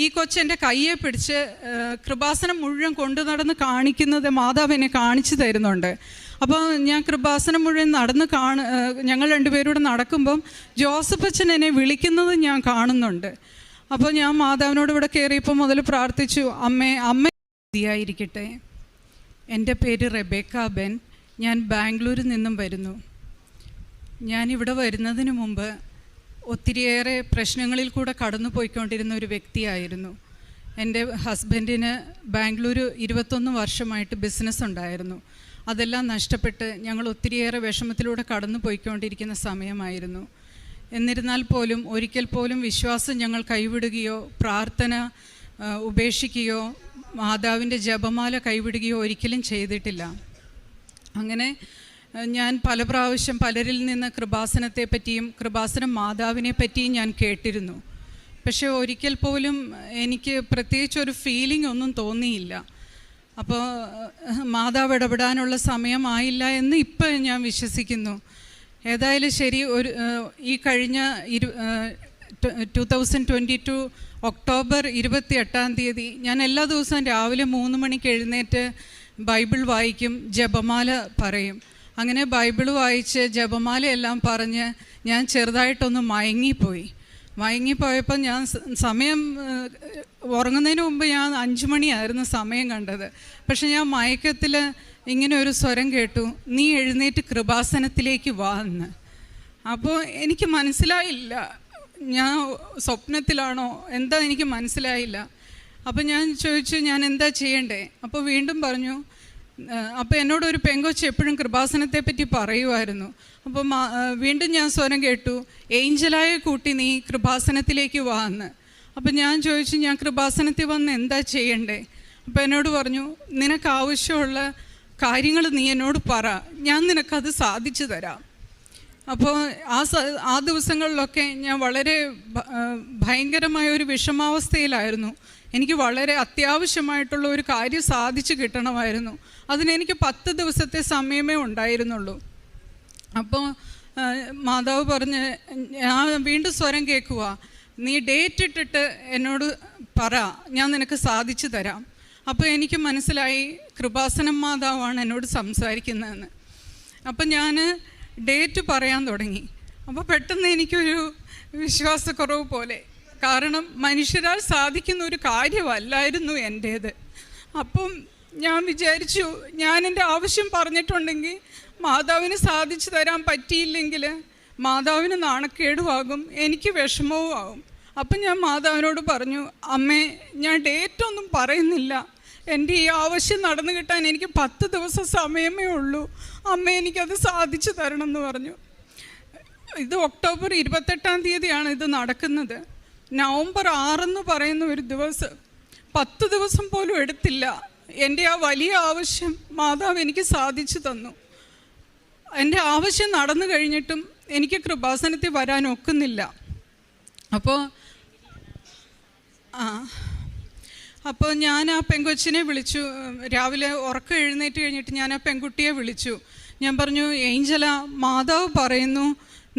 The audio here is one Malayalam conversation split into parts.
ഈ കൊച്ചെൻ്റെ കയ്യെ പിടിച്ച് കൃപാസനം മുഴുവൻ കൊണ്ടു നടന്ന് കാണിക്കുന്നത് മാതാവ് എന്നെ കാണിച്ചു തരുന്നുണ്ട്. അപ്പോൾ ഞാൻ കൃപാസനം മുഴുവൻ നടന്ന് ഞങ്ങൾ രണ്ടുപേരൂടെ നടക്കുമ്പം ജോസഫ് അച്ഛൻ എന്നെ വിളിക്കുന്നത് ഞാൻ കാണുന്നുണ്ട്. അപ്പോൾ ഞാൻ മാതാവിനോട് ഇവിടെ കയറിയപ്പോൾ മുതൽ പ്രാർത്ഥിച്ചു, അമ്മ മതിയായിരിക്കട്ടെ. എൻ്റെ പേര് റെബേക്ക ബെൻ. ഞാൻ ബാംഗ്ലൂരിൽ നിന്നും വരുന്നു. ഞാനിവിടെ വരുന്നതിന് മുമ്പ് ഒത്തിരിയേറെ പ്രശ്നങ്ങളിൽ കൂടെ കടന്നു പോയിക്കൊണ്ടിരുന്ന ഒരു വ്യക്തിയായിരുന്നു. എൻ്റെ ഹസ്ബൻഡിന് ബാംഗ്ലൂർ 21 വർഷമായിട്ട് ബിസിനസ് ഉണ്ടായിരുന്നു. അതെല്ലാം നഷ്ടപ്പെട്ട് ഞങ്ങൾ ഒത്തിരിയേറെ വിഷമത്തിലൂടെ കടന്നു പോയിക്കൊണ്ടിരിക്കുന്ന സമയമായിരുന്നു. എന്നിരുന്നാൽ പോലും ഒരിക്കൽ പോലും വിശ്വാസം ഞങ്ങൾ കൈവിടുകയോ പ്രാർത്ഥന ഉപേക്ഷിക്കുകയോ മാതാവിൻ്റെ ജപമാല കൈവിടുകയോ ഒരിക്കലും ചെയ്തിട്ടില്ല. അങ്ങനെ ഞാൻ പല പ്രാവശ്യം പലരിൽ നിന്ന് കൃപാസനത്തെ പറ്റിയും കൃപാസനം മാതാവിനെ പറ്റിയും ഞാൻ കേട്ടിരുന്നു. പക്ഷേ ഒരിക്കൽ പോലും എനിക്ക് പ്രത്യേകിച്ചൊരു ഫീലിംഗ് ഒന്നും തോന്നിയില്ല. അപ്പോൾ മാതാവ് ഇടപെടാനുള്ള സമയമായില്ല എന്ന് ഇപ്പോൾ ഞാൻ വിശ്വസിക്കുന്നു. ഏതായാലും ശരി, ഈ കഴിഞ്ഞ 2022 ഒക്ടോബർ 28 ഞാൻ എല്ലാ ദിവസവും രാവിലെ 3 മണിക്ക് എഴുന്നേറ്റ് ബൈബിൾ വായിക്കും, ജപമാല പറയും. അങ്ങനെ ബൈബിൾ വായിച്ച് ജപമാലയെല്ലാം പറഞ്ഞ് ഞാൻ ചെറുതായിട്ടൊന്ന് മയങ്ങിപ്പോയപ്പോൾ ഞാൻ സമയം ഉറങ്ങുന്നതിന് മുമ്പ് ഞാൻ 5 മണിയായിരുന്നു സമയം കണ്ടത്. പക്ഷെ ഞാൻ മയക്കത്തിൽ ഇങ്ങനെ ഒരു സ്വരം കേട്ടു, നീ എഴുന്നേറ്റ് കൃപാസനത്തിലേക്ക് വാ എന്ന്. അപ്പോൾ എനിക്ക് മനസ്സിലായില്ല ഞാൻ സ്വപ്നത്തിലാണോ എന്താ, എനിക്ക് മനസ്സിലായില്ല. അപ്പോൾ ഞാൻ ചോദിച്ചു ഞാൻ എന്താ ചെയ്യണ്ടേ. അപ്പോൾ വീണ്ടും പറഞ്ഞു. അപ്പോൾ എന്നോടൊരു പെങ്കൊച്ച് എപ്പോഴും കൃപാസനത്തെ പറ്റി പറയുമായിരുന്നു. അപ്പോൾ വീണ്ടും ഞാൻ സ്വരം കേട്ടു, ഏഞ്ചലായ കൂട്ടി നീ കൃപാസനത്തിലേക്ക് വാ എന്ന്. അപ്പോൾ ഞാൻ ചോദിച്ചു ഞാൻ കൃപാസനത്തിൽ വന്ന് എന്താ ചെയ്യണ്ടേ. അപ്പോൾ എന്നോട് പറഞ്ഞു, നിനക്ക് ആവശ്യമുള്ള കാര്യങ്ങൾ നീ എന്നോട് പറ, ഞാൻ നിനക്കത് സാധിച്ചു തരാം. അപ്പോൾ ആ ദിവസങ്ങളിലൊക്കെ ഞാൻ വളരെ ഭയങ്കരമായ ഒരു വിഷമാവസ്ഥയിലായിരുന്നു. എനിക്ക് വളരെ അത്യാവശ്യമായിട്ടുള്ള ഒരു കാര്യം സാധിച്ചു കിട്ടണമായിരുന്നു. അതിനെനിക്ക് 10 ദിവസത്തെ സമയമേ ഉണ്ടായിരുന്നുള്ളൂ. അപ്പോൾ മാതാവ് പറഞ്ഞ്, ഞാൻ വീണ്ടും സ്വരം കേൾക്കുക, നീ ഡേറ്റ് ഇട്ടിട്ട് എന്നോട് പറ, ഞാൻ നിനക്ക് സാധിച്ചു തരാം. അപ്പോൾ എനിക്ക് മനസ്സിലായി കൃപാസനം മാതാവാണ് എന്നോട് സംസാരിക്കുന്നതെന്ന്. അപ്പം ഞാൻ ഡേറ്റ് പറയാൻ തുടങ്ങി. അപ്പോൾ പെട്ടെന്ന് എനിക്കൊരു വിശ്വാസക്കുറവ് പോലെ, കാരണം മനുഷ്യരാൽ സാധിക്കുന്ന ഒരു കാര്യമല്ലായിരുന്നു എൻ്റേത്. അപ്പം ഞാൻ വിചാരിച്ചു, ഞാൻ എൻ്റെ ആവശ്യം പറഞ്ഞിട്ടുണ്ടെങ്കിൽ മാതാവിന് സാധിച്ചു തരാൻ പറ്റിയില്ലെങ്കിൽ മാതാവിന് നാണക്കേടുമാകും, എനിക്ക് വിഷമവും ആകും. അപ്പം ഞാൻ മാതാവിനോട് പറഞ്ഞു, അമ്മേ ഞാൻ ഡേറ്റ് ഒന്നും പറയുന്നില്ല, എൻ്റെ ഈ ആവശ്യം നടന്നു കിട്ടാൻ എനിക്ക് 10 ദിവസം സമയമേ ഉള്ളൂ, അമ്മ എനിക്കത് സാധിച്ചു തരണം എന്ന് പറഞ്ഞു. ഇത് ഒക്ടോബർ 28 ഇത് നടക്കുന്നത്. നവംബർ 6 പറയുന്ന ഒരു ദിവസം, 10 ദിവസം പോലും എടുത്തില്ല, എൻ്റെ ആ വലിയ ആവശ്യം മാതാവ് എനിക്ക് സാധിച്ചു തന്നു. എൻ്റെ ആവശ്യം നടന്നു കഴിഞ്ഞിട്ടും എനിക്ക് കൃപാസനത്തിൽ വരാൻ ഒക്കുന്നില്ല. അപ്പോൾ ഞാൻ ആ പെങ്കൊച്ചിനെ വിളിച്ചു. രാവിലെ ഉറക്കം എഴുന്നേറ്റ് കഴിഞ്ഞിട്ട് ഞാൻ ആ പെൺകുട്ടിയെ വിളിച്ചു. ഞാൻ പറഞ്ഞു, ഏഞ്ചല, മാതാവ് പറയുന്നു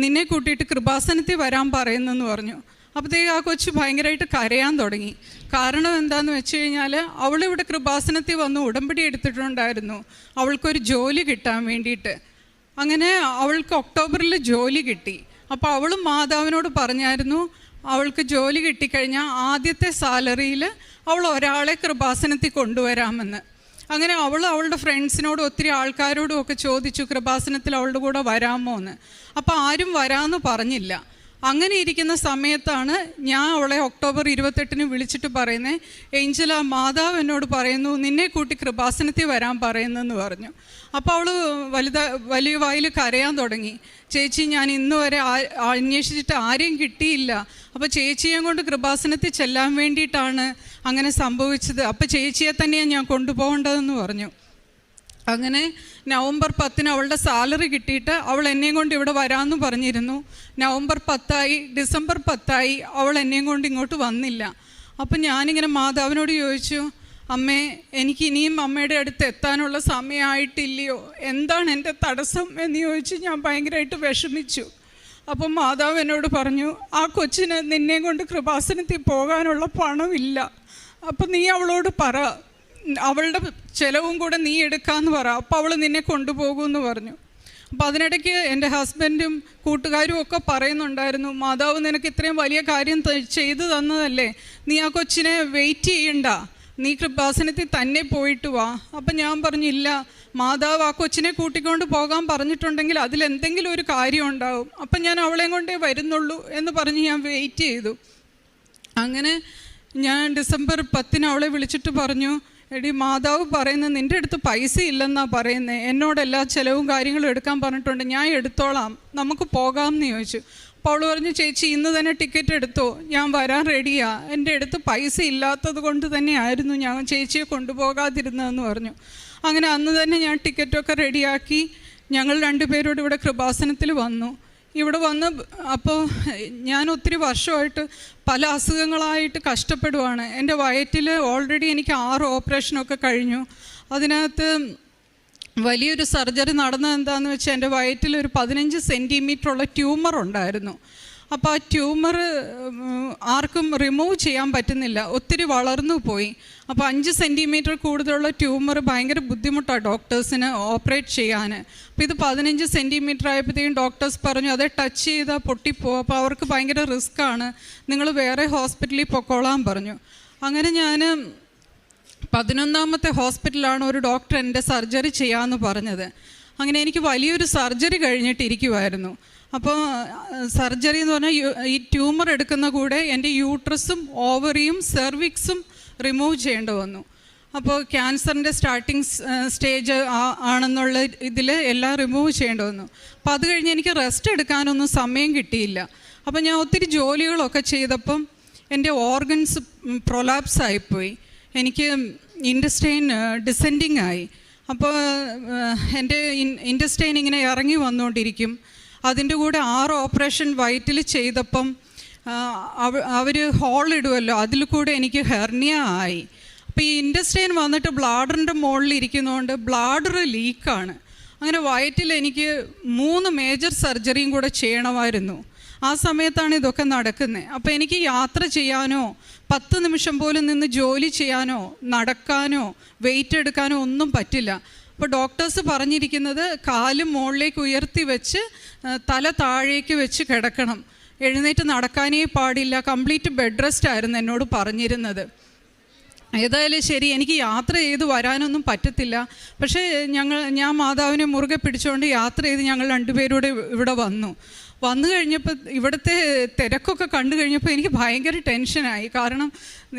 നിന്നെ കൂട്ടിയിട്ട് കൃപാസനത്തിൽ വരാൻ പറയുന്നെന്ന് പറഞ്ഞു. അപ്പോഴത്തേക്ക് ആ കൊച്ചു ഭയങ്കരമായിട്ട് കരയാൻ തുടങ്ങി. കാരണം എന്താണെന്ന് വെച്ച് കഴിഞ്ഞാൽ അവളിവിടെ കൃപാസനത്തിൽ വന്ന് ഉടമ്പടി എടുത്തിട്ടുണ്ടായിരുന്നു അവൾക്കൊരു ജോലി കിട്ടാൻ വേണ്ടിയിട്ട്. അങ്ങനെ അവൾക്ക് ഒക്ടോബറിൽ ജോലി കിട്ടി. അപ്പോൾ അവളും മാതാവിനോട് പറഞ്ഞായിരുന്നു അവൾക്ക് ജോലി കിട്ടിക്കഴിഞ്ഞാൽ ആദ്യത്തെ സാലറിയിൽ അവൾ ഒരാളെ കൃപാസനത്തിൽ കൊണ്ടുവരാമെന്ന്. അങ്ങനെ അവളുടെ ഫ്രണ്ട്സിനോടും ഒത്തിരി ആൾക്കാരോടും ഒക്കെ ചോദിച്ചു കൃപാസനത്തിൽ അവളുടെ കൂടെ വരാമോ എന്ന്. അപ്പോൾ ആരും വരാമെന്ന് പറഞ്ഞില്ല. അങ്ങനെ ഇരിക്കുന്ന സമയത്താണ് ഞാൻ അവളെ ഒക്ടോബർ 28 വിളിച്ചിട്ട് പറയുന്നത്, ഏഞ്ചല, മാതാവ് എന്നോട് പറയുന്നു നിന്നെ കൂട്ടി കൃപാസനത്തിൽ വരാൻ പറയുന്നെന്ന് പറഞ്ഞു. അപ്പോൾ അവൾ വലിയ വായിൽ കരയാൻ തുടങ്ങി. ചേച്ചി, ഞാൻ ഇന്ന് വരെ അന്വേഷിച്ചിട്ട് ആരെയും കിട്ടിയില്ല, അപ്പോൾ ചേച്ചിയെ കൊണ്ട് കൃപാസനത്തിൽ ചെല്ലാൻ വേണ്ടിയിട്ടാണ് അങ്ങനെ സംഭവിച്ചത്, അപ്പോൾ ചേച്ചിയെ തന്നെയാണ് ഞാൻ കൊണ്ടുപോകേണ്ടതെന്ന് പറഞ്ഞു. അങ്ങനെ നവംബർ 10 അവളുടെ സാലറി കിട്ടിയിട്ട് അവൾ എന്നെയും കൊണ്ട് ഇവിടെ വരാമെന്ന് പറഞ്ഞിരുന്നു. നവംബർ 10 ഡിസംബർ 10 അവൾ എന്നെയും കൊണ്ട് ഇങ്ങോട്ട് വന്നില്ല. അപ്പം ഞാനിങ്ങനെ മാതാവിനോട് ചോദിച്ചു, അമ്മേ, എനിക്ക് ഇനിയും അമ്മയുടെ അടുത്ത് എത്താനുള്ള സമയമായിട്ടില്ലയോ, എന്താണ് എൻ്റെ തടസ്സം എന്ന് ചോദിച്ച് ഞാൻ ഭയങ്കരമായിട്ട് വിഷമിച്ചു. അപ്പം മാതാവ് എന്നോട് പറഞ്ഞു, ആ കൊച്ചിന് നിന്നെ കൊണ്ട് കൃപാസനത്തിൽ പോകാനുള്ള പണമില്ല, അപ്പം നീ അവളോട് പറ, അവളുടെ ചിലവും കൂടെ നീ എടുക്കാമെന്ന് പറ, അപ്പോൾ അവൾ നിന്നെ കൊണ്ടുപോകുമെന്ന് പറഞ്ഞു. അപ്പോൾ അതിനിടയ്ക്ക് എൻ്റെ ഹസ്ബൻഡും കൂട്ടുകാരും ഒക്കെ പറയുന്നുണ്ടായിരുന്നു, മാതാവ് നിനക്ക് ഇത്രയും വലിയ കാര്യം ചെയ്തു തന്നതല്ലേ, നീ ആ കൊച്ചിനെ വെയിറ്റ് ചെയ്യണ്ട, നീ കൃപാസനത്തിൽ തന്നെ പോയിട്ട് വാ. അപ്പം ഞാൻ പറഞ്ഞു, ഇല്ല, മാതാവ് ആ കൊച്ചിനെ കൂട്ടിക്കൊണ്ട് പോകാൻ പറഞ്ഞിട്ടുണ്ടെങ്കിൽ അതിലെന്തെങ്കിലും ഒരു കാര്യം ഉണ്ടാവും, അപ്പം ഞാൻ അവളെയും കൊണ്ടേ വരുന്നുള്ളൂ എന്ന് പറഞ്ഞ് ഞാൻ വെയിറ്റ് ചെയ്തു. അങ്ങനെ ഞാൻ ഡിസംബർ 10 അവളെ വിളിച്ചിട്ട് പറഞ്ഞു, എടി മാതാവ് പറയുന്നത് നിൻ്റെ അടുത്ത് പൈസ ഇല്ലെന്നാണ് പറയുന്നത്, എന്നോട് എല്ലാ ചിലവും കാര്യങ്ങളും എടുക്കാൻ പറഞ്ഞിട്ടുണ്ട്, ഞാൻ എടുത്തോളാം, നമുക്ക് പോകാമെന്ന് ചോദിച്ചു. അപ്പോൾ അവൾ പറഞ്ഞു, ചേച്ചി ഇന്ന് തന്നെ ടിക്കറ്റ് എടുത്തോ, ഞാൻ വരാൻ റെഡിയാ, എൻ്റെ അടുത്ത് പൈസ ഇല്ലാത്തത് കൊണ്ട് തന്നെയായിരുന്നു ഞാൻ ചേച്ചിയെ കൊണ്ടുപോകാതിരുന്നതെന്ന് പറഞ്ഞു. അങ്ങനെ അന്ന് തന്നെ ഞാൻ ടിക്കറ്റൊക്കെ റെഡിയാക്കി ഞങ്ങൾ രണ്ടുപേരോട് ഇവിടെ കൃപാസനത്തിൽ വന്നു. ഇവിടെ വന്ന് അപ്പോൾ ഞാൻ ഒത്തിരി വർഷമായിട്ട് പല അസുഖങ്ങളായിട്ട് കഷ്ടപ്പെടുവാണ്. എൻ്റെ വയറ്റിൽ ഓൾറെഡി എനിക്ക് 6 ഓപ്പറേഷനൊക്കെ കഴിഞ്ഞു. അതിനകത്ത് വലിയൊരു സർജറി നടന്നത് എന്താണെന്ന് വെച്ചാൽ എൻ്റെ വയറ്റിൽ ഒരു 15 സെൻറ്റിമീറ്ററുള്ള ട്യൂമർ ഉണ്ടായിരുന്നു. അപ്പോൾ ആ ട്യൂമർ ആർക്കും റിമൂവ് ചെയ്യാൻ പറ്റുന്നില്ല, ഒത്തിരി വളർന്നു പോയി. അപ്പോൾ 5 സെൻറ്റിമീറ്റർ കൂടുതലുള്ള ട്യൂമർ ഭയങ്കര ബുദ്ധിമുട്ടാണ് ഡോക്ടേഴ്സിന് ഓപ്പറേറ്റ് ചെയ്യാൻ. അപ്പോൾ ഇത് 15 സെൻറ്റിമീറ്റർ ആയപ്പോഴത്തേക്കും ഡോക്ടേഴ്സ് പറഞ്ഞു അത് ടച്ച് ചെയ്താൽ പൊട്ടിപ്പോവും, അപ്പോൾ അവർക്ക് ഭയങ്കര റിസ്ക്കാണ്, നിങ്ങൾ വേറെ ഹോസ്പിറ്റലിൽ പൊക്കോളാൻ പറഞ്ഞു. അങ്ങനെ ഞാൻ 11ാമത്തെ ഹോസ്പിറ്റലാണ് ഒരു ഡോക്ടർ എൻ്റെ സർജറി ചെയ്യാമെന്ന് പറഞ്ഞത്. അങ്ങനെ എനിക്ക് വലിയൊരു സർജറി കഴിഞ്ഞിട്ടിരിക്കുമായിരുന്നു. അപ്പോൾ സർജറി എന്ന് പറഞ്ഞാൽ ഈ ട്യൂമർ എടുക്കുന്ന കൂടെ എൻ്റെ യൂട്രസും ഓവറിയും സെർവിക്സും റിമൂവ് ചെയ്യേണ്ടി വന്നു. അപ്പോൾ ക്യാൻസറിൻ്റെ സ്റ്റാർട്ടിങ് സ്റ്റേജ് ആണെന്നുള്ള ഇതിൽ എല്ലാം റിമൂവ് ചെയ്യേണ്ടി വന്നു. അപ്പോൾ അത് കഴിഞ്ഞ് എനിക്ക് റെസ്റ്റ് എടുക്കാനൊന്നും സമയം കിട്ടിയില്ല. അപ്പോൾ ഞാൻ ഒത്തിരി ജോലികളൊക്കെ ചെയ്തപ്പം എൻ്റെ ഓർഗൻസ് പ്രൊലാപ്സ് ആയിപ്പോയി, എനിക്ക് ഇൻറ്റസ്റ്റൈൻ ഡിസെൻഡിങ് ആയി. അപ്പോൾ എൻ്റെ ഇൻറ്റസ്റ്റൈൻ ഇങ്ങനെ ഇറങ്ങി വന്നുകൊണ്ടിരിക്കും. അതിൻ്റെ കൂടെ 6 ഓപ്പറേഷൻ വയറ്റിൽ ചെയ്തപ്പം അവർ ഹോൾ ഇടുമല്ലോ, അതിൽ കൂടെ എനിക്ക് ഹെർണിയ ആയി. അപ്പോൾ ഈ ഇൻറ്റസ്റ്റൈൻ വന്നിട്ട് ബ്ലാഡറിൻ്റെ മുകളിൽ ഇരിക്കുന്നതുകൊണ്ട് ബ്ലാഡർ ലീക്കാണ്. അങ്ങനെ വയറ്റിൽ എനിക്ക് 3 മേജർ സർജറിയും കൂടെ ചെയ്യണമായിരുന്നു. ആ സമയത്താണ് ഇതൊക്കെ നടക്കുന്നത്. അപ്പോൾ എനിക്ക് യാത്ര ചെയ്യാനോ 10 നിമിഷം പോലും നിന്ന് ജോലി ചെയ്യാനോ നടക്കാനോ വെയിറ്റ് എടുക്കാനോ ഒന്നും പറ്റില്ല. അപ്പോൾ ഡോക്ടേഴ്സ് പറഞ്ഞിരിക്കുന്നത് കാല് മുകളിലേക്ക് ഉയർത്തി വെച്ച് തല താഴേക്ക് വെച്ച് കിടക്കണം, എഴുന്നേറ്റ് നടക്കാനേ പാടില്ല, കംപ്ലീറ്റ് ബെഡ് റെസ്റ്റ് ആയിരുന്നു എന്നോട് പറഞ്ഞിരുന്നത്. ഏതായാലും ശരി, എനിക്ക് യാത്ര ചെയ്ത് വരാനൊന്നും പറ്റത്തില്ല. പക്ഷേ ഞാൻ മാതാവിനെ മുറുകെ പിടിച്ചുകൊണ്ട് യാത്ര ചെയ്ത് ഞങ്ങൾ രണ്ടുപേരൂടെ ഇവിടെ വന്നു കഴിഞ്ഞപ്പോൾ ഇവിടുത്തെ തിരക്കൊക്കെ കണ്ടു കഴിഞ്ഞപ്പോൾ എനിക്ക് ഭയങ്കര ടെൻഷനായി. കാരണം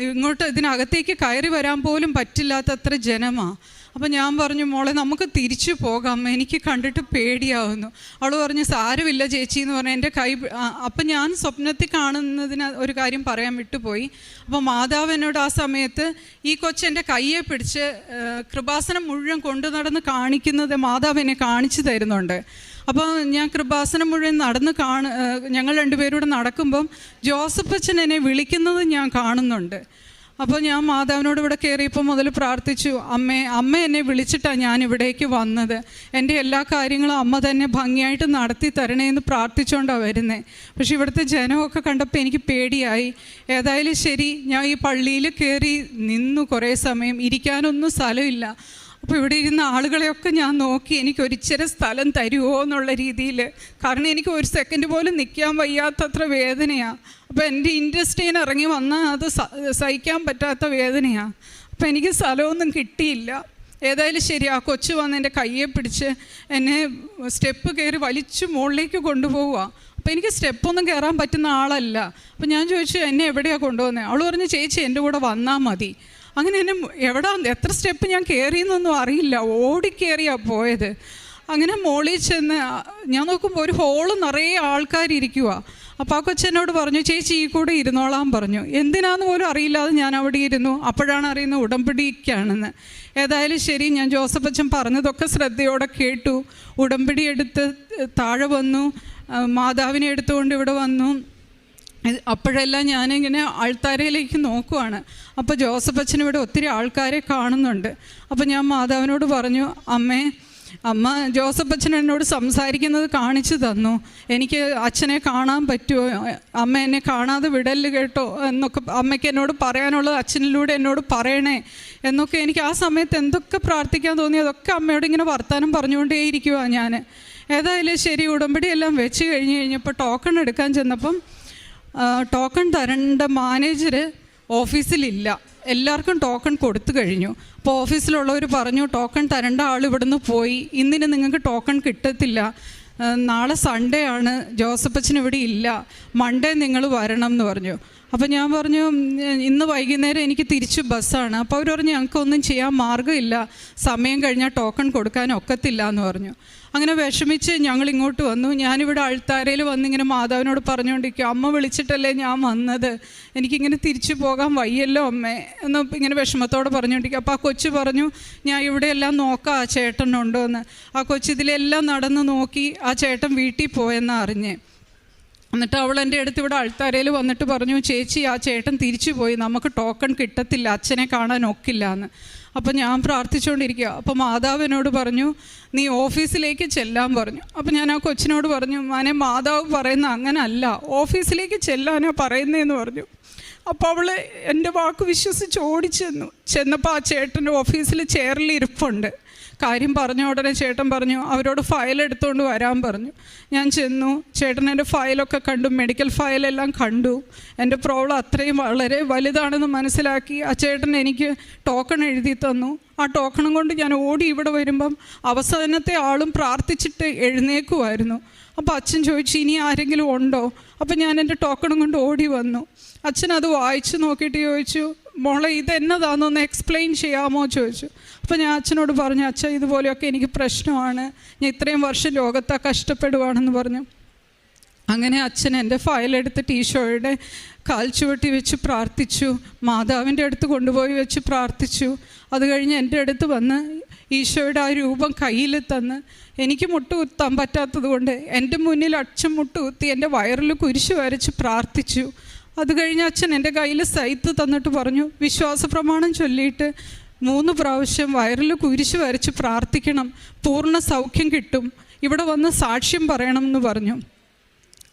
ഇതിനകത്തേക്ക് കയറി വരാൻ പോലും പറ്റില്ലാത്തത്ര ജനമാണ്. അപ്പോൾ ഞാൻ പറഞ്ഞു, മോളെ നമുക്ക് തിരിച്ചു പോകാം, എനിക്ക് കണ്ടിട്ട് പേടിയാവുന്നു. അവൾ പറഞ്ഞു, സാരമില്ല ചേച്ചി എന്ന് പറഞ്ഞാൽ എൻ്റെ കൈ. അപ്പം ഞാൻ സ്വപ്നത്തിൽ കാണുന്നതിന് ഒരു കാര്യം പറയാൻ വിട്ടുപോയി. അപ്പോൾ മാതാവ് എന്നോട് ആ സമയത്ത് ഈ കൊച്ചെൻ്റെ കയ്യെ പിടിച്ച് കൃപാസനം മുഴുവൻ കൊണ്ടു നടന്ന് കാണിക്കുന്നത് മാതാവ് എന്നെ കാണിച്ചു തരുന്നുണ്ട്. അപ്പോൾ ഞാൻ കൃപാസനം മുഴുവൻ ഞങ്ങൾ രണ്ടുപേരൂടെ നടക്കുമ്പം ജോസഫ് അച്ഛൻ എന്നെ വിളിക്കുന്നത് ഞാൻ കാണുന്നുണ്ട്. അപ്പോൾ ഞാൻ മാതാവിനോട് ഇവിടെ കയറിയപ്പോൾ മുതൽ പ്രാർത്ഥിച്ചു, അമ്മ എന്നെ വിളിച്ചിട്ടാണ് ഞാൻ ഇവിടേക്ക് വന്നത്, എൻ്റെ എല്ലാ കാര്യങ്ങളും അമ്മ തന്നെ ഭംഗിയായിട്ട് നടത്തി തരണേ എന്ന് പ്രാർത്ഥിച്ചുകൊണ്ടാണ് വരുന്നത്. പക്ഷെ ഇവിടുത്തെ ജനമൊക്കെ കണ്ടപ്പോൾ എനിക്ക് പേടിയായി. ഏതായാലും ശരി, ഞാൻ ഈ പള്ളിയിൽ കയറി നിന്നു. കുറേ സമയം ഇരിക്കാനൊന്നും സ്ഥലമില്ല. അപ്പോൾ ഇവിടെ ഇരുന്ന ആളുകളെയൊക്കെ ഞാൻ നോക്കി, എനിക്കൊരിച്ചിരി സ്ഥലം തരുമോ എന്നുള്ള രീതിയിൽ. കാരണം എനിക്ക് ഒരു സെക്കൻഡ് പോലും നിൽക്കാൻ വയ്യാത്തത്ര വേദനയാണ്. അപ്പോൾ എൻ്റെ ഇൻറ്റസ്റ്റൈൻ ഇറങ്ങി വന്നാൽ അത് സഹിക്കാൻ പറ്റാത്ത വേദനയാണ്. അപ്പോൾ എനിക്ക് സ്ഥലമൊന്നും കിട്ടിയില്ല. ഏതായാലും ശരി, ആ കൊച്ചു വന്ന് എൻ്റെ കയ്യെ പിടിച്ച് എന്നെ സ്റ്റെപ്പ് കയറി വലിച്ചു മുകളിലേക്ക് കൊണ്ടുപോവുക. അപ്പോൾ എനിക്ക് സ്റ്റെപ്പൊന്നും കയറാൻ പറ്റുന്ന ആളല്ല. അപ്പോൾ ഞാൻ ചോദിച്ചു, എന്നെ എവിടെയാണ് കൊണ്ടുപോകുന്നത്? അവൾ പറഞ്ഞു, ചേച്ചി എൻ്റെ കൂടെ വന്നാൽ മതി. അങ്ങനെ എന്നെ എത്ര സ്റ്റെപ്പ് ഞാൻ കയറിയെന്നൊന്നും അറിയില്ല, ഓടിക്കയറിയാണ് പോയത്. അങ്ങനെ മോളിൽ ചെന്ന് ഞാൻ നോക്കുമ്പോൾ ഒരു ഹോള് നിറയെ ആൾക്കാരിയ്ക്കുക. അപ്പോൾ ആ കൊച്ചെന്നോട് പറഞ്ഞു, ചേച്ചി ഈ കൂടെ ഇരുന്നോളാൻ പറഞ്ഞു. എന്തിനാന്ന് പോലും അറിയില്ലാതെ ഞാൻ അവിടെ ഇരുന്നു. അപ്പോഴാണ് അറിയുന്നത് ഉടമ്പടിക്കാണെന്ന്. ഏതായാലും ശരി, ഞാൻ ജോസഫ് അച്ഛൻ പറഞ്ഞതൊക്കെ ശ്രദ്ധയോടെ കേട്ടു. ഉടമ്പടി എടുത്ത് താഴെ വന്നു, മാതാവിനെ എടുത്തുകൊണ്ട് ഇവിടെ വന്നു. അപ്പോഴെല്ലാം ഞാനിങ്ങനെ ആൾത്താരയിലേക്ക് നോക്കുവാണ്. അപ്പോൾ ജോസഫ് അച്ഛൻ ഇവിടെ ഒത്തിരി ആൾക്കാരെ കാണുന്നുണ്ട്. അപ്പോൾ ഞാൻ മാതാവിനോട് പറഞ്ഞു, അമ്മേ അമ്മ ജോസഫ് അച്ഛൻ എന്നോട് സംസാരിക്കുന്നത് കാണിച്ചു തന്നു. എനിക്ക് അച്ഛനെ കാണാൻ പറ്റുമോ, അമ്മ എന്നെ കാണാതെ വിടല് കേട്ടോ എന്നൊക്കെ അമ്മയ്ക്ക് എന്നോട് പറയാനുള്ളത് അച്ഛനിലൂടെ എന്നോട് പറയണേ എന്നൊക്കെ എനിക്ക് ആ സമയത്ത് എന്തൊക്കെ പ്രാർത്ഥിക്കാൻ തോന്നി അതൊക്കെ അമ്മയോട് ഇങ്ങനെ വർത്താനം പറഞ്ഞുകൊണ്ടേയിരിക്കുവാണ് ഞാൻ. ഏതായാലും ശരി, ഉടമ്പടി എല്ലാം വെച്ച് കഴിഞ്ഞപ്പോൾ ടോക്കൺ എടുക്കാൻ ചെന്നപ്പം ടോക്കൺ തരേണ്ട മാനേജർ ഓഫീസിലില്ല. എല്ലാവർക്കും ടോക്കൺ കൊടുത്തു കഴിഞ്ഞു. അപ്പോൾ ഓഫീസിലുള്ളവർ പറഞ്ഞു ടോക്കൺ തരേണ്ട ആൾ ഇവിടുന്ന് പോയി, ഇന്നിന് നിങ്ങൾക്ക് ടോക്കൺ കിട്ടത്തില്ല, നാളെ സൺഡേ ആണ്, ജോസഫ് അച്ഛൻ ഇവിടെ ഇല്ല, മൺഡേ നിങ്ങൾ വരണം എന്ന് പറഞ്ഞു. അപ്പോൾ ഞാൻ പറഞ്ഞു ഇന്ന് വൈകുന്നേരം എനിക്ക് തിരിച്ച് ബസ്സാണ്. അപ്പോൾ അവർ പറഞ്ഞു ഞങ്ങൾക്കൊന്നും ചെയ്യാൻ മാർഗ്ഗമില്ല, സമയം കഴിഞ്ഞാൽ ടോക്കൺ കൊടുക്കാൻ ഒക്കത്തില്ല എന്ന് പറഞ്ഞു. അങ്ങനെ വിഷമിച്ച് ഞങ്ങൾ ഇങ്ങോട്ട് വന്നു. ഞാനിവിടെ അൾത്താരയിൽ വന്നിങ്ങനെ മാതാവിനോട് പറഞ്ഞുകൊണ്ടിരിക്കും, അമ്മ വിളിച്ചിട്ടല്ലേ ഞാൻ വന്നത്, എനിക്കിങ്ങനെ തിരിച്ചു പോകാൻ വയ്യല്ലോ അമ്മേ എന്ന് ഇങ്ങനെ വിഷമത്തോടെ പറഞ്ഞുകൊണ്ടിരിക്കും. അപ്പോൾ ആ കൊച്ചു പറഞ്ഞു ഞാൻ ഇവിടെ എല്ലാം നോക്കാം ആ ചേട്ടനുണ്ടോ എന്ന്. ആ കൊച്ചു ഇതിലെല്ലാം നടന്ന് നോക്കി ആ ചേട്ടൻ വീട്ടിൽ പോയെന്നാണ് അറിഞ്ഞേ. എന്നിട്ട് അവൾ എൻ്റെ അടുത്ത് ഇവിടെ അൾത്താരയിൽ വന്നിട്ട് പറഞ്ഞു ചേച്ചി ആ ചേട്ടൻ തിരിച്ചു പോയി, നമുക്ക് ടോക്കൺ കിട്ടത്തില്ല, അച്ഛനെ കാണാൻ ഒക്കില്ല എന്ന്. അപ്പോൾ ഞാൻ പ്രാർത്ഥിച്ചുകൊണ്ടിരിക്കുക. അപ്പോൾ മാതാവ് എന്നോട് പറഞ്ഞു നീ ഓഫീസിലേക്ക് ചെല്ലാൻ പറഞ്ഞു. അപ്പോൾ ഞാൻ ആ കൊച്ചിനോട് പറഞ്ഞു മോനെ മാതാവ് പറയുന്ന അങ്ങനല്ല, ഓഫീസിലേക്ക് ചെല്ലാനോ പറയുന്നതെന്ന് പറഞ്ഞു. അപ്പോൾ അവൾ എൻ്റെ വാക്ക് വിശ്വസിച്ച് ചെന്നപ്പോൾ ആ ചേട്ടൻ്റെ ഓഫീസിൽ ചെയറിൽ ഇരിപ്പുണ്ട്. കാര്യം പറഞ്ഞ ഉടനെ ചേട്ടൻ പറഞ്ഞു അവരോട് ഫയൽ എടുത്തുകൊണ്ട് വരാൻ പറഞ്ഞു. ഞാൻ ചെന്നു, ചേട്ടൻ എൻ്റെ ഫയലൊക്കെ കണ്ടു, മെഡിക്കൽ ഫയലെല്ലാം കണ്ടു. എൻ്റെ പ്രോബ്ലം അത്രയും വളരെ വലുതാണെന്ന് മനസ്സിലാക്കി ആ ചേട്ടൻ എനിക്ക് ടോക്കൺ എഴുതി തന്നു. ആ ടോക്കണും കൊണ്ട് ഞാൻ ഓടി ഇവിടെ വരുമ്പം അവസാനത്തെ ആളും പ്രാർത്ഥിച്ചിട്ട് എഴുന്നേക്കുമായിരുന്നു. അപ്പോൾ അച്ഛൻ ചോദിച്ചു ഇനി ആരെങ്കിലും ഉണ്ടോ? അപ്പോൾ ഞാൻ എൻ്റെ ടോക്കണും കൊണ്ട് ഓടി വന്നു. അച്ഛൻ അത് വായിച്ച് നോക്കിയിട്ട് ചോദിച്ചു മോളെ ഇതെന്നതാണെന്നൊന്ന് എക്സ്പ്ലെയിൻ ചെയ്യാമോ ചോദിച്ചു. അപ്പോൾ ഞാൻ അച്ഛനോട് പറഞ്ഞു അച്ഛൻ ഇതുപോലെയൊക്കെ എനിക്ക് പ്രശ്നമാണ്, ഞാൻ ഇത്രയും വർഷം ലോകത്താ കഷ്ടപ്പെടുവാണെന്ന് പറഞ്ഞു. അങ്ങനെ അച്ഛൻ എൻ്റെ ഫയലെടുത്തിട്ട് ഈശോയുടെ കാൽച്ചുവട്ടി വെച്ച് പ്രാർത്ഥിച്ചു, മാതാവിൻ്റെ അടുത്ത് കൊണ്ടുപോയി വെച്ച് പ്രാർത്ഥിച്ചു. അത് കഴിഞ്ഞ് എൻ്റെ അടുത്ത് വന്ന് ഈശോയുടെ ആ രൂപം കയ്യിൽ തന്ന് എനിക്ക് മുട്ടുകുത്താൻ പറ്റാത്തത് കൊണ്ട് എൻ്റെ മുന്നിൽ അച്ഛൻ മുട്ടുകുത്തി എൻ്റെ വയറിൽ കുരിശ് വരച്ച് പ്രാർത്ഥിച്ചു. അത് കഴിഞ്ഞ് അച്ഛൻ എൻ്റെ കയ്യിൽ സൈത്ത് തന്നിട്ട് പറഞ്ഞു വിശ്വാസ പ്രമാണം ചൊല്ലിയിട്ട് 3 പ്രാവശ്യം വയറിൽ കുരിശ് വരച്ച് പ്രാർത്ഥിക്കണം, പൂർണ്ണ സൗഖ്യം കിട്ടും, ഇവിടെ വന്ന് സാക്ഷ്യം പറയണം എന്ന് പറഞ്ഞു.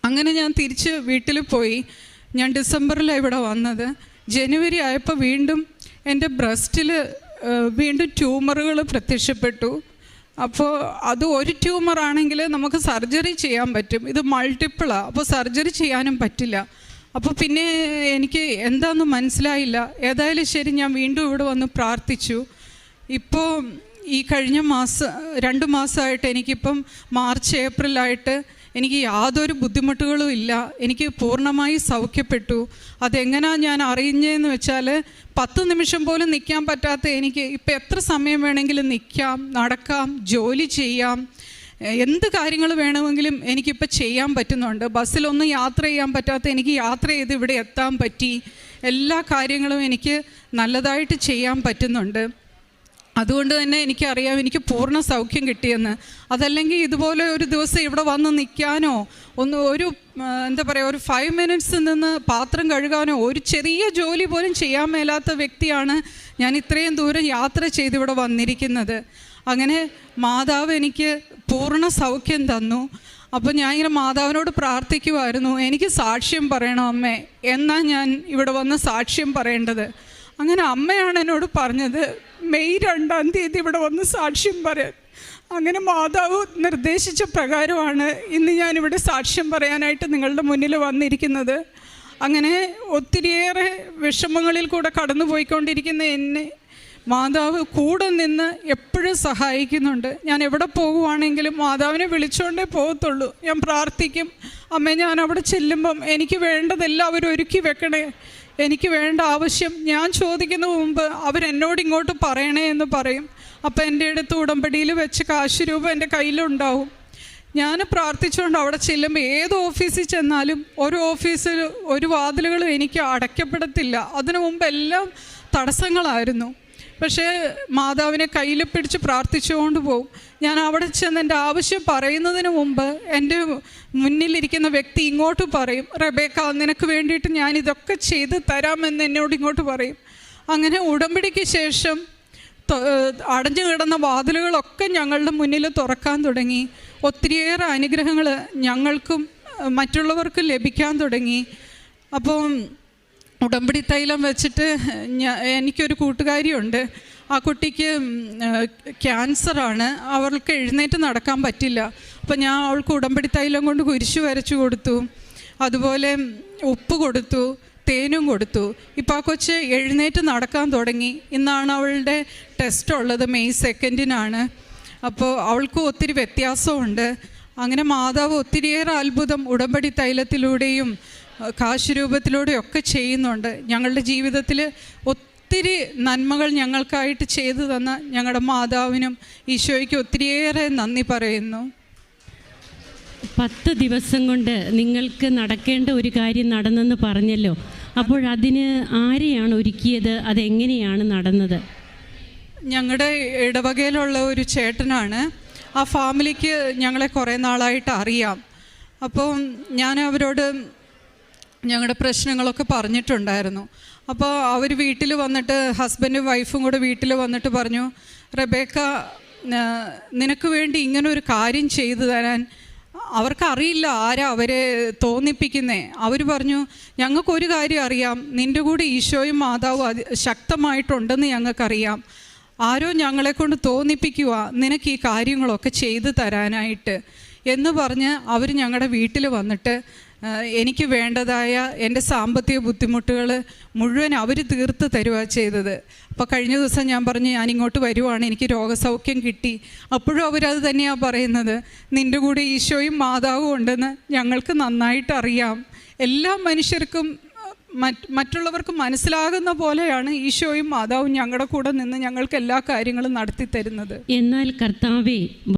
അങ്ങനെ ഞാൻ തിരിച്ച് വീട്ടിൽ പോയി. ഞാൻ ഡിസംബറിലാണ് ഇവിടെ വന്നത്. ജനുവരി ആയപ്പോൾ വീണ്ടും എൻ്റെ ബ്രസ്റ്റിൽ വീണ്ടും ട്യൂമറുകൾ പ്രത്യക്ഷപ്പെട്ടു. അപ്പോൾ അത് ഒരു ട്യൂമറാണെങ്കിൽ നമുക്ക് സർജറി ചെയ്യാൻ പറ്റും, ഇത് മൾട്ടിപ്പിളാണ്, അപ്പോൾ സർജറി ചെയ്യാനും പറ്റില്ല. അപ്പോൾ പിന്നെ എനിക്ക് എന്താണെന്ന് മനസ്സിലായില്ല. ഏതായാലും ശരി ഞാൻ വീണ്ടും ഇവിടെ വന്ന് പ്രാർത്ഥിച്ചു. ഇപ്പോൾ ഈ കഴിഞ്ഞ 2 മാസമായിട്ട് എനിക്കിപ്പം മാർച്ച് ഏപ്രിലായിട്ട് എനിക്ക് യാതൊരു ബുദ്ധിമുട്ടുകളും ഇല്ല, എനിക്ക് പൂർണ്ണമായി സൗഖ്യപ്പെട്ടു. അതെങ്ങനെയാണ് ഞാൻ അറിഞ്ഞതെന്ന് വെച്ചാൽ 10 നിമിഷം പോലും നിൽക്കാൻ പറ്റാത്ത എനിക്ക് ഇപ്പം എത്ര സമയം വേണമെങ്കിലും നിൽക്കാം, നടക്കാം, ജോലി ചെയ്യാം, എന്ത് കാര്യങ്ങൾ വേണമെങ്കിലും എനിക്കിപ്പോൾ ചെയ്യാൻ പറ്റുന്നുണ്ട്. ബസ്സിലൊന്നും യാത്ര ചെയ്യാൻ പറ്റാത്ത എനിക്ക് യാത്ര ചെയ്ത് ഇവിടെ എത്താൻ പറ്റി. എല്ലാ കാര്യങ്ങളും എനിക്ക് നല്ലതായിട്ട് ചെയ്യാൻ പറ്റുന്നുണ്ട്. അതുകൊണ്ട് തന്നെ എനിക്കറിയാം എനിക്ക് പൂർണ്ണ സൗഖ്യം കിട്ടിയെന്ന്. അതല്ലെങ്കിൽ ഇതുപോലെ ഒരു ദിവസം ഇവിടെ വന്ന് നിൽക്കാനോ ഒരു 5 മിനിറ്റ്സ് നിന്ന് പാത്രം കഴുകാനോ ഒരു ചെറിയ ജോലി പോലും ചെയ്യാൻ മേലാത്ത വ്യക്തിയാണ് ഞാൻ ഇത്രയും ദൂരം യാത്ര ചെയ്തിവിടെ വന്നിരിക്കുന്നത്. അങ്ങനെ മാതാവ് എനിക്ക് പൂർണ്ണ സൗഖ്യം തന്നു. അപ്പോൾ ഞാൻ ഇങ്ങനെ മാതാവിനോട് പ്രാർത്ഥിക്കുമായിരുന്നു എനിക്ക് സാക്ഷ്യം പറയണം അമ്മേ, എന്നാ ഞാൻ ഇവിടെ വന്ന് സാക്ഷ്യം പറയേണ്ടത്. അങ്ങനെ അമ്മയാണ് എന്നോട് പറഞ്ഞത് മെയ് 2-ാം തീയതി ഇവിടെ വന്ന് സാക്ഷ്യം പറയാൻ. അങ്ങനെ മാതാവ് നിർദ്ദേശിച്ച പ്രകാരമാണ് ഇന്ന് ഞാനിവിടെ സാക്ഷ്യം പറയാനായിട്ട് നിങ്ങളുടെ മുന്നിൽ വന്നിരിക്കുന്നത്. അങ്ങനെ ഒത്തിരിയേറെ വിഷമങ്ങളിൽ കൂടെ കടന്നു പോയിക്കൊണ്ടിരിക്കുന്ന എന്നെ മാതാവ് കൂടെ നിന്ന് എപ്പോഴും സഹായിക്കുന്നുണ്ട്. ഞാൻ എവിടെ പോകുവാണെങ്കിലും മാതാവിനെ വിളിച്ചുകൊണ്ടേ പോകത്തുള്ളൂ. ഞാൻ പ്രാർത്ഥിക്കും അമ്മേ ഞാൻ അവിടെ ചെല്ലുമ്പം എനിക്ക് വേണ്ടതെല്ലാം അവർ ഒരുക്കി വെക്കണേ, എനിക്ക് വേണ്ട ആവശ്യം ഞാൻ ചോദിക്കുന്ന മുമ്പ് അവരെന്നോട് ഇങ്ങോട്ട് പറയണേ എന്ന് പറയും. അപ്പോൾ എൻ്റെ അടുത്ത് ഉടമ്പടിയിൽ വെച്ച് കാശ് രൂപ എൻ്റെ കയ്യിലുണ്ടാവും. ഞാൻ പ്രാർത്ഥിച്ചുകൊണ്ട് അവിടെ ചെല്ലുമ്പോൾ ഏത് ഓഫീസിൽ ചെന്നാലും ഒരു വാതിലുകളും എനിക്ക് അടയ്ക്കപ്പെടത്തില്ല. അതിനു മുമ്പ് എല്ലാം തടസ്സങ്ങളായിരുന്നു. പക്ഷേ മാതാവിനെ കയ്യിൽ പിടിച്ച് പ്രാർത്ഥിച്ചുകൊണ്ട് പോകും. ഞാൻ അവിടെ ചെന്ന് എൻ്റെ ആവശ്യം പറയുന്നതിന് മുമ്പ് എൻ്റെ മുന്നിലിരിക്കുന്ന വ്യക്തി ഇങ്ങോട്ട് പറയും റബേക്ക നിനക്ക് വേണ്ടിയിട്ട് ഞാനിതൊക്കെ ചെയ്ത് തരാമെന്ന് എന്നോട് ഇങ്ങോട്ട് പറയും. അങ്ങനെ ഉടമ്പടിക്ക് ശേഷം അടഞ്ഞു കിടന്ന വാതിലുകളൊക്കെ ഞങ്ങളുടെ മുന്നിൽ തുറക്കാൻ തുടങ്ങി. ഒത്തിരിയേറെ അനുഗ്രഹങ്ങൾ ഞങ്ങൾക്കും മറ്റുള്ളവർക്കും ലഭിക്കാൻ തുടങ്ങി. അപ്പോൾ ഉടമ്പടി തൈലം വെച്ചിട്ട് എനിക്കൊരു കൂട്ടുകാരിയുണ്ട്. ആ കുട്ടിക്ക് ക്യാൻസറാണ്, അവൾക്ക് എഴുന്നേറ്റ് നടക്കാൻ പറ്റില്ല. അപ്പോൾ ഞാൻ അവൾക്ക് ഉടമ്പടി തൈലം കൊണ്ട് കുരിശ് വരച്ചു കൊടുത്തു, അതുപോലെ ഉപ്പ് കൊടുത്തു, തേനും കൊടുത്തു. ഇപ്പോൾ ആ കൊച്ച് എഴുന്നേറ്റ് നടക്കാൻ തുടങ്ങി. ഇന്നാണ് അവളുടെ ടെസ്റ്റ് ഉള്ളത്, മെയ് 2-നാണ്. അപ്പോൾ അവൾക്ക് ഒത്തിരി വ്യത്യാസമുണ്ട്. അങ്ങനെ മാതാവ് ഒത്തിരിയേറെ അത്ഭുതം ഉടമ്പടി തൈലത്തിലൂടെയും കാശ് രൂപത്തിലൂടെയും ഒക്കെ ചെയ്യുന്നുണ്ട്. ഞങ്ങളുടെ ജീവിതത്തിൽ ഒത്തിരി നന്മകൾ ഞങ്ങൾക്കായിട്ട് ചെയ്തു തന്ന ഞങ്ങളുടെ മാതാവിനും ഈശോയ്ക്ക് ഒത്തിരിയേറെ നന്ദി പറയുന്നു. 10 ദിവസം കൊണ്ട് നിങ്ങൾക്ക് നടക്കേണ്ട ഒരു കാര്യം നടന്നെന്ന് പറഞ്ഞല്ലോ. അപ്പോൾ അതിന് ആരെയാണ് ഒരുക്കിയത്? അതെങ്ങനെയാണ് നടന്നത്? ഞങ്ങളുടെ ഇടവകയിലുള്ള ഒരു ചേട്ടനാണ്. ആ ഫാമിലിക്ക് ഞങ്ങളെ കുറേ നാളായിട്ട് അറിയാം. അപ്പോൾ ഞാൻ അവരോട് ഞങ്ങളുടെ പ്രശ്നങ്ങളൊക്കെ പറഞ്ഞിട്ടുണ്ടായിരുന്നു. അപ്പോൾ അവർ വീട്ടിൽ വന്നിട്ട്, ഹസ്ബൻഡും വൈഫും കൂടെ വീട്ടിൽ വന്നിട്ട് പറഞ്ഞു, റെബേക്ക, നിനക്ക് വേണ്ടി ഇങ്ങനൊരു കാര്യം ചെയ്തു തരാൻ അവർക്കറിയില്ല ആരാ അവരെ തോന്നിപ്പിക്കുന്നേ. അവർ പറഞ്ഞു, ഞങ്ങൾക്കൊരു കാര്യം അറിയാം, നിൻ്റെ കൂടെ ഈശോയും മാതാവും ശക്തമായിട്ടുണ്ടെന്ന് ഞങ്ങൾക്കറിയാം. ആരോ ഞങ്ങളെ കൊണ്ട് തോന്നിപ്പിക്കുക നിനക്ക് ഈ കാര്യങ്ങളൊക്കെ ചെയ്തു തരാനായിട്ട് എന്ന് പറഞ്ഞ് അവർ ഞങ്ങളുടെ വീട്ടിൽ വന്നിട്ട് എനിക്ക് വേണ്ടതായ എൻ്റെ സാമ്പത്തിക ബുദ്ധിമുട്ടുകൾ മുഴുവൻ അവർ തീർത്ത് തരുക ചെയ്തത്. അപ്പോൾ കഴിഞ്ഞ ദിവസം ഞാൻ പറഞ്ഞു, ഞാനിങ്ങോട്ട് വരുവാണ്, എനിക്ക് രോഗസൗഖ്യം കിട്ടി. അപ്പോഴും അവരത് തന്നെയാണ് പറയുന്നത്, നിൻ്റെ കൂടെ ഈശോയും മാതാവും ഉണ്ടെന്ന് ഞങ്ങൾക്ക് നന്നായിട്ട് അറിയാം. എല്ലാ മനുഷ്യർക്കും മറ്റുള്ളവർക്ക് മനസ്സിലാകുന്ന പോലെയാണ് ഈശോയും മാതാവും ഞങ്ങളുടെ കൂടെ നിന്ന് ഞങ്ങൾക്ക് എല്ലാ കാര്യങ്ങളും നടത്തി തരുന്നത്. എന്നാൽ കർത്താവേ,